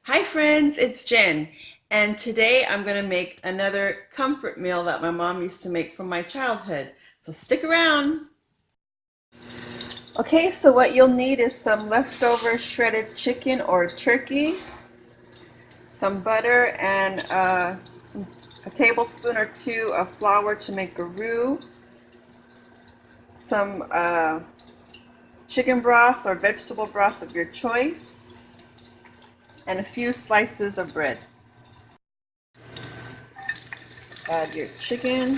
Hi friends, it's Jen, and today I'm going to make another comfort meal that my mom used to make from my childhood. So stick around. Okay, so what you'll need is some leftover shredded chicken or turkey, some butter, and a tablespoon or two of flour to make a roux, some chicken broth or vegetable broth of your choice, and a few slices of bread. Add your chicken.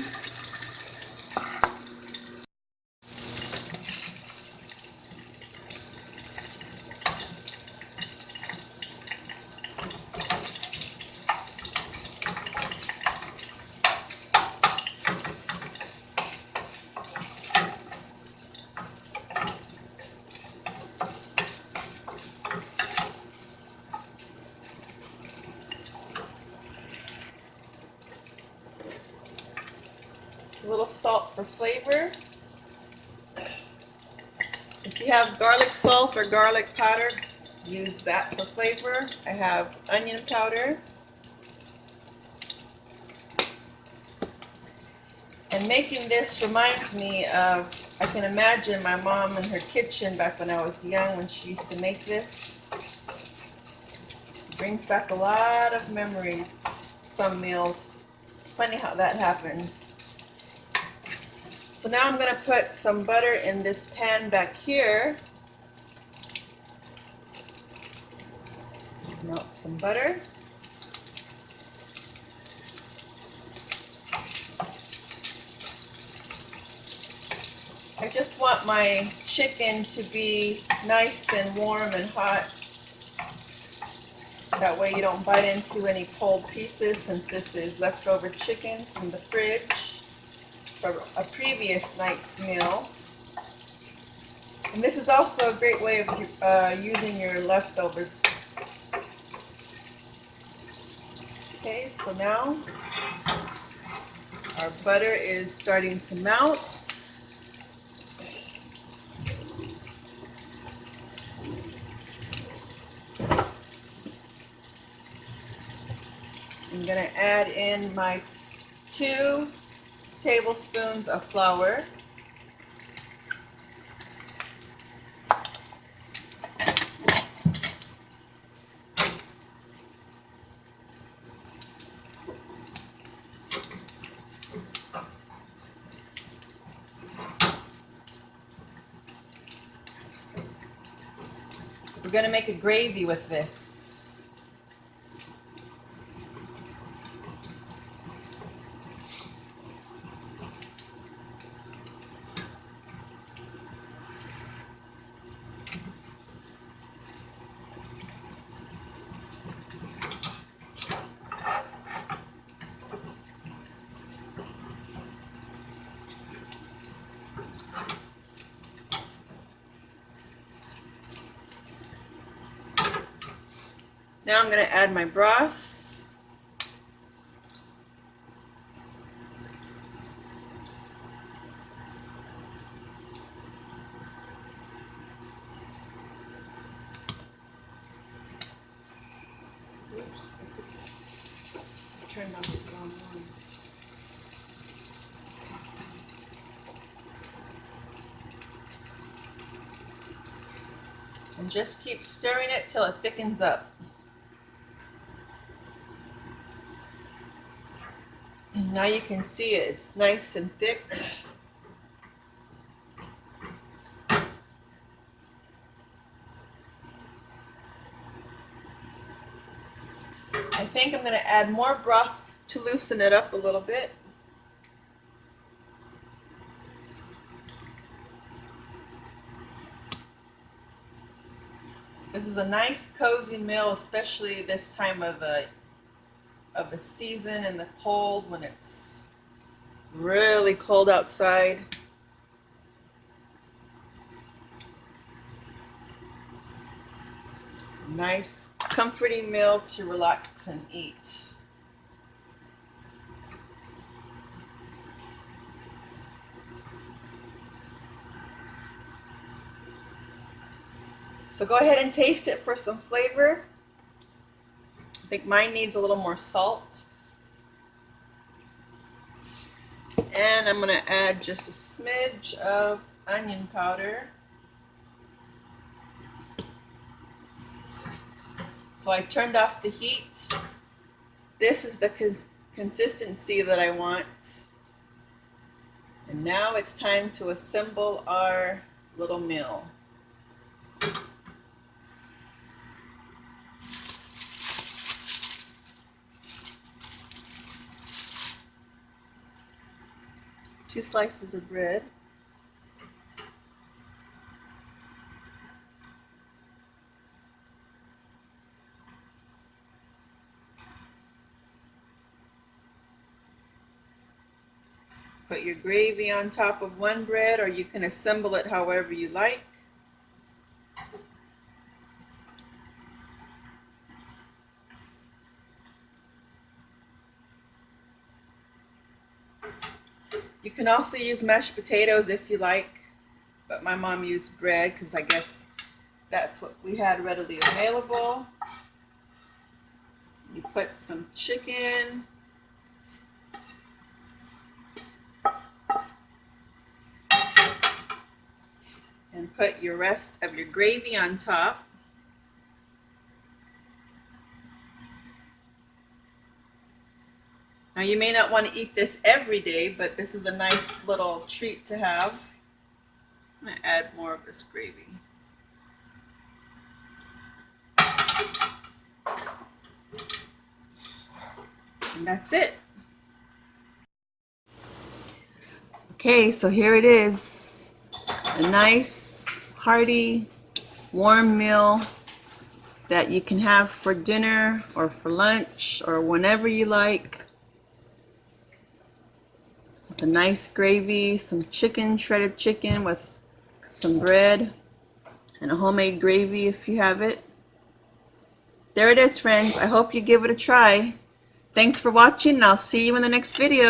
A little salt for flavor. If you have garlic salt or garlic powder, use that for flavor. I have onion powder. And making this reminds me of, I can imagine my mom in her kitchen back when I was young when she used to make this. It brings back a lot of memories, some meals. Funny how that happens. So now I'm going to put some butter in this pan back here. Melt some butter. I just want my chicken to be nice and warm and hot. That way you don't bite into any cold pieces, since this is leftover chicken from the fridge from a previous night's meal. And this is also a great way of using your leftovers. Okay, so now our butter is starting to melt. I'm going to add in my 2 tablespoons of flour. We're going to make a gravy with this. Now I'm going to add my broth. Oops, I turned on the wrong one. And just keep stirring it till it thickens up. And now you can see it, it's nice and thick. I think I'm going to add more broth to loosen it up a little bit. This is a nice cozy meal, especially this time of the season in the cold, when it's really cold outside. Nice comforting meal to relax and eat. So go ahead and taste it for some flavor. think mine needs a little more salt. And I'm going to add just a smidge of onion powder. So I turned off the heat. This is the consistency that I want. And now it's time to assemble our little meal. Two slices of bread. Put your gravy on top of one bread, or you can assemble it however you like. You can also use mashed potatoes if you like, but my mom used bread because I guess that's what we had readily available. You put some chicken. And put your rest of your gravy on top. Now you may not want to eat this every day, but this is a nice little treat to have. I'm going to add more of this gravy. And that's it. Okay, so here it is. A nice, hearty, warm meal that you can have for dinner or for lunch or whenever you like. With a nice gravy, some chicken, shredded chicken with some bread, and a homemade gravy if you have it. There it is, friends. I hope you give it a try. Thanks for watching, and I'll see you in the next video.